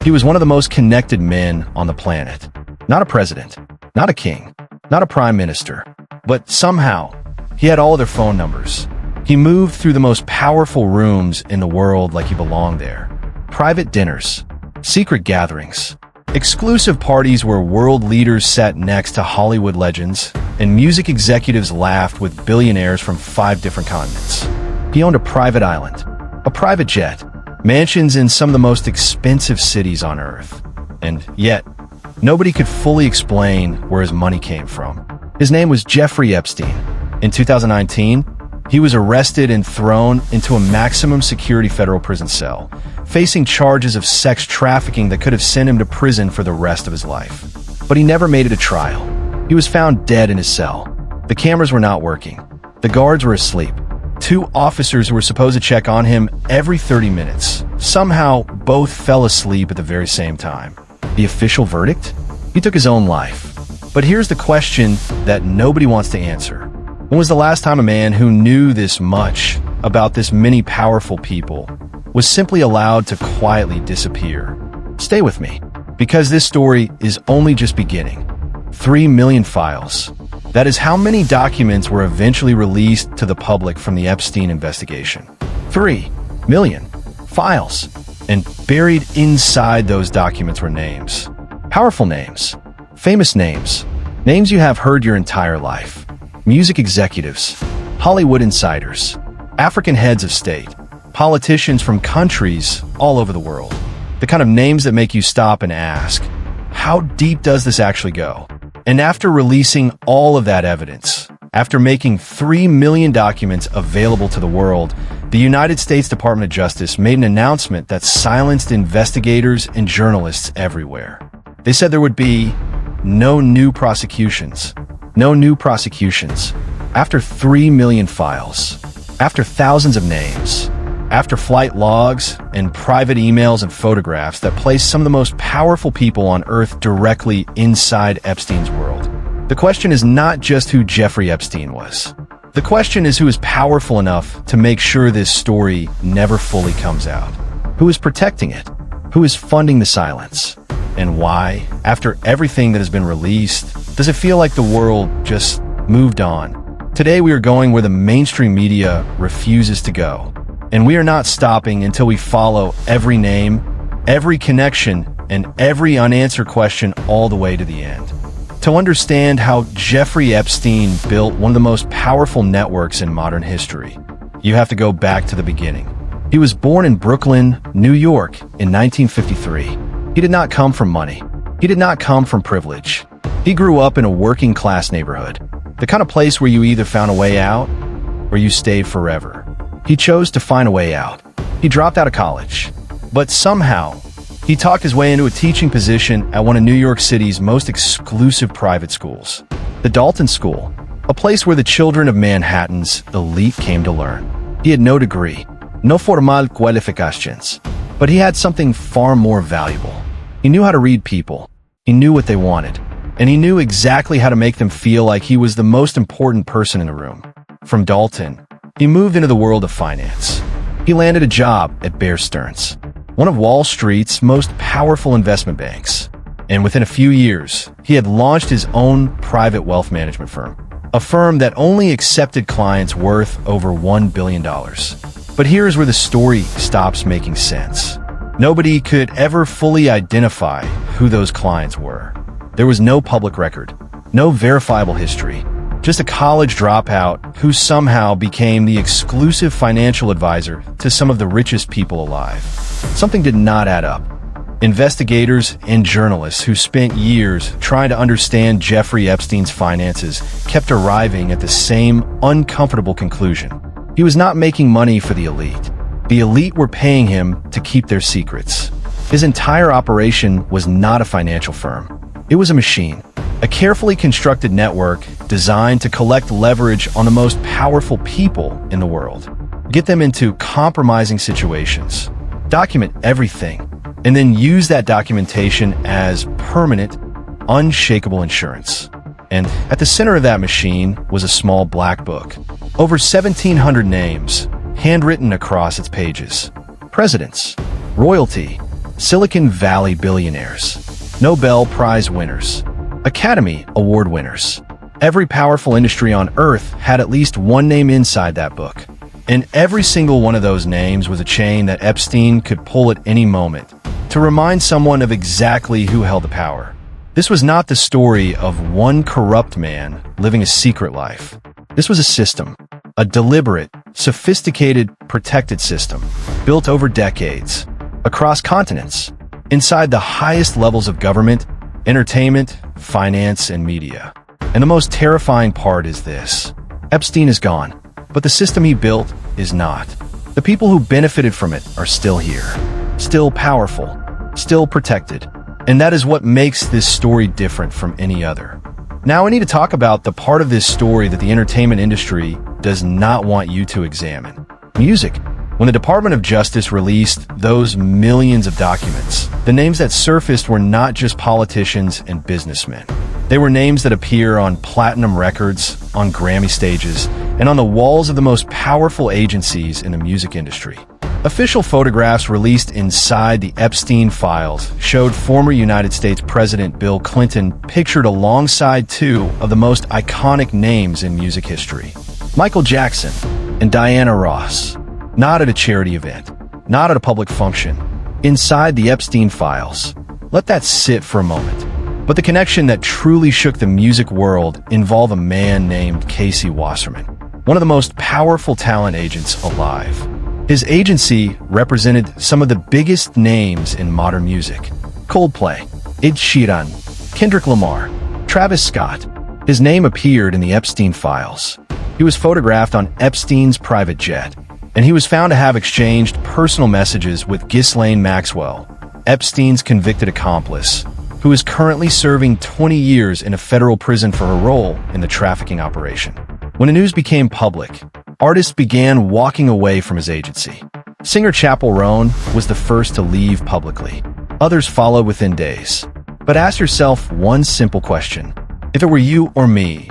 He was one of the most connected men on the planet. Not a president, not a king, not a prime minister, but somehow he had all of their phone numbers. He moved through the most powerful rooms in the world like he belonged there. Private dinners, secret gatherings, exclusive parties where world leaders sat next to Hollywood legends, and music executives laughed with billionaires from 5 different continents. He owned a private island, a private jet, mansions in some of the most expensive cities on Earth. And yet, nobody could fully explain where his money came from. His name was Jeffrey Epstein. In 2019, he was arrested and thrown into a maximum security federal prison cell, facing charges of sex trafficking that could have sent him to prison for the rest of his life. But he never made it to trial. He was found dead in his cell. The cameras were not working. The guards were asleep. 2 officers who were supposed to check on him every 30 minutes somehow both fell asleep at the very same time. The official verdict? He took his own life. But here's the question that nobody wants to answer. When was the last time a man who knew this much about this many powerful people was simply allowed to quietly disappear? Stay with me, because this story is only just beginning. 3 million files. That is how many documents were eventually released to the public from the Epstein investigation. 3 million files. And buried inside those documents were names. Powerful names. Famous names. Names you have heard your entire life. Music executives, Hollywood insiders, African heads of state, politicians from countries all over the world. The kind of names that make you stop and ask, how deep does this actually go? And after releasing all of that evidence, after making 3 million documents available to the world, the United States Department of Justice made an announcement that silenced investigators and journalists everywhere. They said there would be no new prosecutions. No new prosecutions. After 3 million files, after thousands of names, after flight logs and private emails and photographs that place some of the most powerful people on Earth directly inside Epstein's world. The question is not just who Jeffrey Epstein was. The question is who is powerful enough to make sure this story never fully comes out. Who is protecting it? Who is funding the silence? And why, after everything that has been released, does it feel like the world just moved on? Today we are going where the mainstream media refuses to go. And we are not stopping until we follow every name, every connection, and every unanswered question all the way to the end. To understand how Jeffrey Epstein built one of the most powerful networks in modern history, you have to go back to the beginning. He was born in Brooklyn, New York in 1953. He did not come from money. He did not come from privilege. He grew up in a working-class neighborhood, the kind of place where you either found a way out or you stayed forever. He chose to find a way out. He dropped out of college, but somehow he talked his way into a teaching position at one of New York City's most exclusive private schools, the Dalton School, a place where the children of Manhattan's elite came to learn. He had no degree, no formal qualifications, but he had something far more valuable. He knew how to read people. He knew what they wanted, and he knew exactly how to make them feel like he was the most important person in the room. From Dalton, he moved into the world of finance. He landed a job at Bear Stearns, one of Wall Street's most powerful investment banks. And within a few years, he had launched his own private wealth management firm, a firm that only accepted clients worth over $1 billion. But here's where the story stops making sense. Nobody could ever fully identify who those clients were. There was no public record, no verifiable history, just a college dropout who somehow became the exclusive financial advisor to some of the richest people alive. Something did not add up. Investigators and journalists who spent years trying to understand Jeffrey Epstein's finances kept arriving at the same uncomfortable conclusion. He was not making money for the elite. The elite were paying him to keep their secrets. His entire operation was not a financial firm. It was a machine, a carefully constructed network designed to collect leverage on the most powerful people in the world, get them into compromising situations, document everything, and then use that documentation as permanent, unshakable insurance. And at the center of that machine was a small black book, over 1,700 names, handwritten across its pages. Presidents, royalty, Silicon Valley billionaires, Nobel Prize winners, Academy Award winners. Every powerful industry on Earth had at least one name inside that book. And every single one of those names was a chain that Epstein could pull at any moment to remind someone of exactly who held the power. This was not the story of one corrupt man living a secret life. This was a system, a deliberate, sophisticated, protected system, built over decades, across continents, inside the highest levels of government, entertainment, finance, and media. And the most terrifying part is this. Epstein is gone, but the system he built is not. The people who benefited from it are still here, still powerful, still protected. And that is what makes this story different from any other. Now I need to talk about the part of this story that the entertainment industry does not want you to examine. Music. When the Department of Justice released those millions of documents, the names that surfaced were not just politicians and businessmen. They were names that appear on platinum records, on Grammy stages, and on the walls of the most powerful agencies in the music industry. Official photographs released inside the Epstein files showed former United States President Bill Clinton pictured alongside two of the most iconic names in music history. Michael Jackson and Diana Ross. Not at a charity event, not at a public function, inside the Epstein files. Let that sit for a moment. But the connection that truly shook the music world involved a man named Casey Wasserman, one of the most powerful talent agents alive. His agency represented some of the biggest names in modern music. Coldplay, Ed Sheeran, Kendrick Lamar, Travis Scott. His name appeared in the Epstein files. He was photographed on Epstein's private jet, and he was found to have exchanged personal messages with Ghislaine Maxwell, Epstein's convicted accomplice, who is currently serving 20 years in a federal prison for her role in the trafficking operation. When the news became public, artists began walking away from his agency. Singer Chappell Roan was the first to leave publicly. Others followed within days. But ask yourself one simple question. If it were you or me,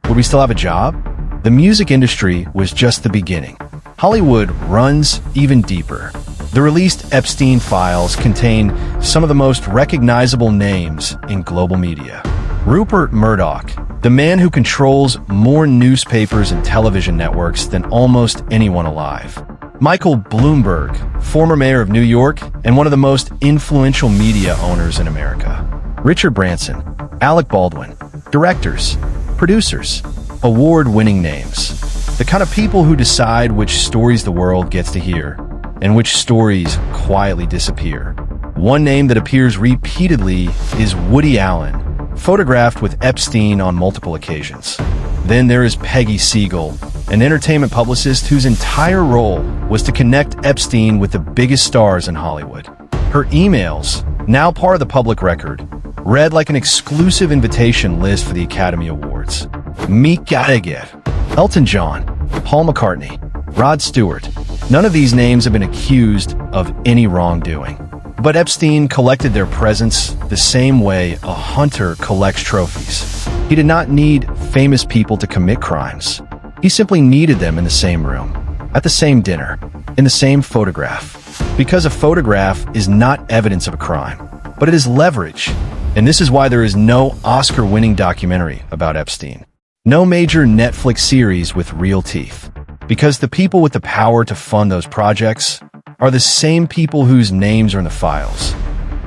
would we still have a job? The music industry was just the beginning. Hollywood runs even deeper. The released Epstein files contain some of the most recognizable names in global media. Rupert Murdoch, the man who controls more newspapers and television networks than almost anyone alive. Michael Bloomberg, former mayor of New York and one of the most influential media owners in America. Richard Branson, Alec Baldwin, directors, producers, award-winning names. The kind of people who decide which stories the world gets to hear and which stories quietly disappear. One name that appears repeatedly is Woody Allen, photographed with Epstein on multiple occasions. Then there is Peggy Siegel, an entertainment publicist whose entire role was to connect Epstein with the biggest stars in Hollywood. Her emails, now part of the public record, read like an exclusive invitation list for the Academy Awards. Mick Jagger, Elton John, Paul McCartney, Rod Stewart. None of these names have been accused of any wrongdoing. But Epstein collected their presence the same way a hunter collects trophies. He did not need famous people to commit crimes. He simply needed them in the same room, at the same dinner, in the same photograph. Because a photograph is not evidence of a crime, but it is leverage. And this is why there is no Oscar-winning documentary about Epstein. No major Netflix series with real teeth. Because the people with the power to fund those projects are the same people whose names are in the files.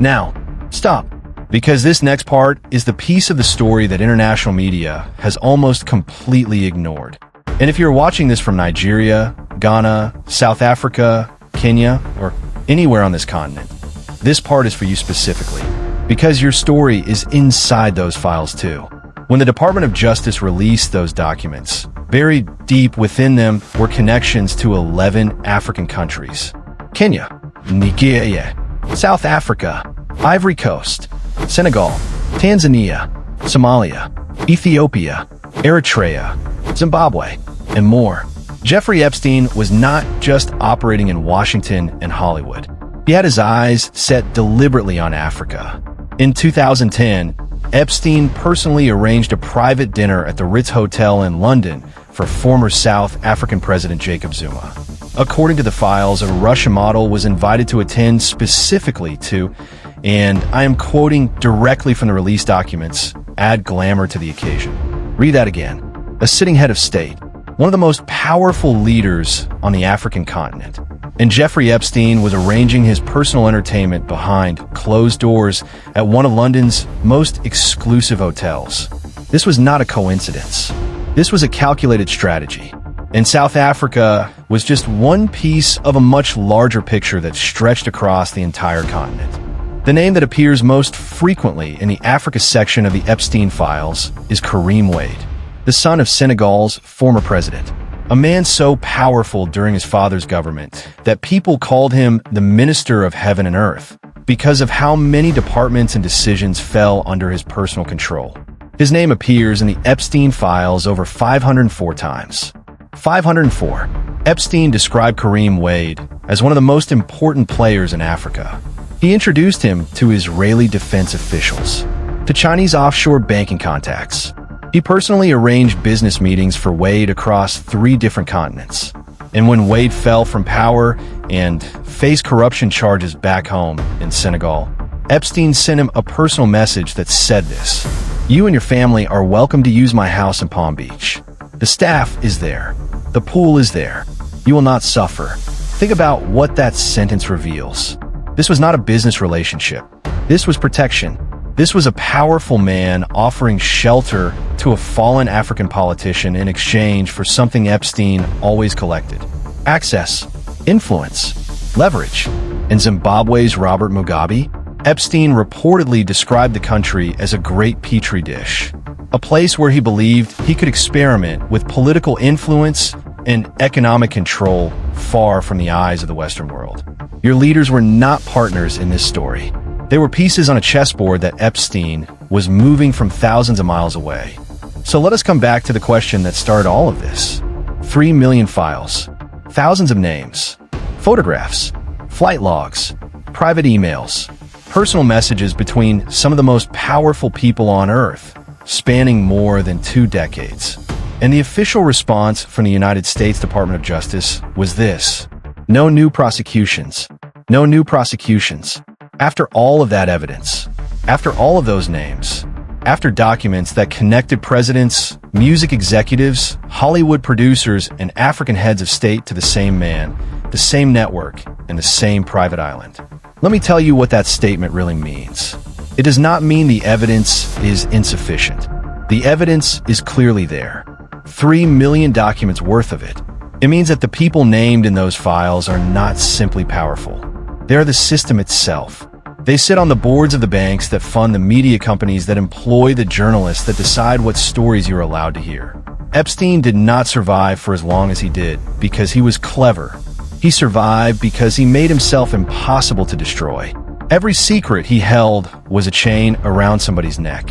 Now, stop. Because this next part is the piece of the story that international media has almost completely ignored. And if you're watching this from Nigeria, Ghana, South Africa, Kenya, or anywhere on this continent, this part is for you specifically. Because your story is inside those files too. When the Department of Justice released those documents, buried deep within them were connections to 11 African countries. Kenya, Nigeria, South Africa, Ivory Coast, Senegal, Tanzania, Somalia, Ethiopia, Eritrea, Zimbabwe, and more. Jeffrey Epstein was not just operating in Washington and Hollywood. He had his eyes set deliberately on Africa. In 2010, Epstein personally arranged a private dinner at the Ritz Hotel in London for former South African President Jacob Zuma. According to the files, a Russian model was invited to attend specifically to, and I am quoting directly from the release documents, add glamour to the occasion. Read that again. A sitting head of state, one of the most powerful leaders on the African continent, and Jeffrey Epstein was arranging his personal entertainment behind closed doors at one of London's most exclusive hotels. This was not a coincidence. This was a calculated strategy. And South Africa was just one piece of a much larger picture that stretched across the entire continent. The name that appears most frequently in the Africa section of the Epstein files is Kareem Wade, the son of Senegal's former president. A man so powerful during his father's government that people called him the Minister of Heaven and Earth because of how many departments and decisions fell under his personal control. His name appears in the Epstein files over 504 times. 504. Epstein described Kareem Wade as one of the most important players in Africa. He introduced him to Israeli defense officials, to Chinese offshore banking contacts. He personally arranged business meetings for Wade across 3 different continents. And when Wade fell from power and faced corruption charges back home in Senegal, Epstein sent him a personal message that said this: "You and your family are welcome to use my house in Palm Beach. The staff is there. The pool is there. You will not suffer." Think about what that sentence reveals. This was not a business relationship. This was protection. This was a powerful man offering shelter to a fallen African politician in exchange for something Epstein always collected: access, influence, leverage. In Zimbabwe's Robert Mugabe, Epstein reportedly described the country as a great petri dish, a place where he believed he could experiment with political influence and economic control far from the eyes of the Western world. Your leaders were not partners in this story. They were pieces on a chessboard that Epstein was moving from thousands of miles away. So let us come back to the question that started all of this. 3 million files, thousands of names, photographs, flight logs, private emails, personal messages between some of the most powerful people on Earth, spanning more than 2 decades. And the official response from the United States Department of Justice was this: no new prosecutions. No new prosecutions. After all of that evidence, after all of those names, after documents that connected presidents, music executives, Hollywood producers, and African heads of state to the same man, the same network, and the same private island. Let me tell you what that statement really means. It does not mean the evidence is insufficient. The evidence is clearly there. 3 million documents worth of it. It means that the people named in those files are not simply powerful. They are the system itself. They sit on the boards of the banks that fund the media companies that employ the journalists that decide what stories you're allowed to hear. Epstein did not survive for as long as he did because he was clever. He survived because he made himself impossible to destroy. Every secret he held was a chain around somebody's neck.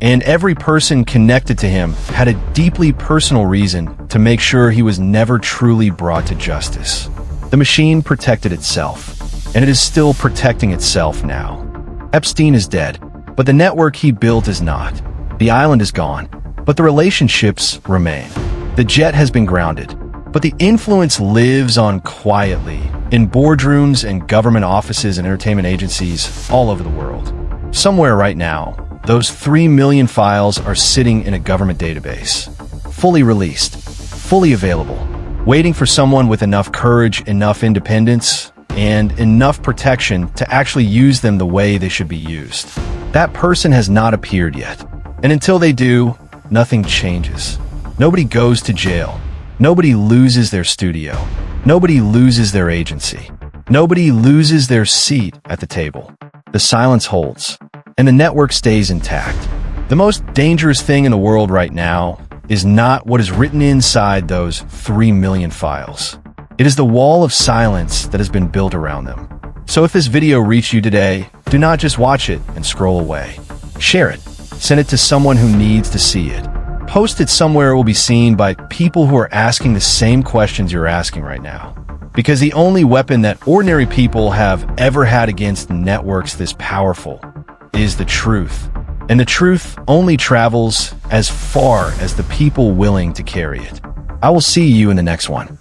And every person connected to him had a deeply personal reason to make sure he was never truly brought to justice. The machine protected itself, and it is still protecting itself now. Epstein is dead, but the network he built is not. The island is gone, but the relationships remain. The jet has been grounded, but the influence lives on quietly in boardrooms and government offices and entertainment agencies all over the world. Somewhere right now, those 3 million files are sitting in a government database, fully released, fully available, waiting for someone with enough courage, enough independence, and enough protection to actually use them the way they should be used. That person has not appeared yet. And until they do, nothing changes. Nobody goes to jail. Nobody loses their studio. Nobody loses their agency. Nobody loses their seat at the table. The silence holds, and the network stays intact. The most dangerous thing in the world right now is not what is written inside those 3 million files. It is the wall of silence that has been built around them. So if this video reached you today, do not just watch it and scroll away. Share it. Send it to someone who needs to see it. Post it somewhere it will be seen by people who are asking the same questions you're asking right now. Because the only weapon that ordinary people have ever had against networks this powerful is the truth. And the truth only travels as far as the people willing to carry it. I will see you in the next one.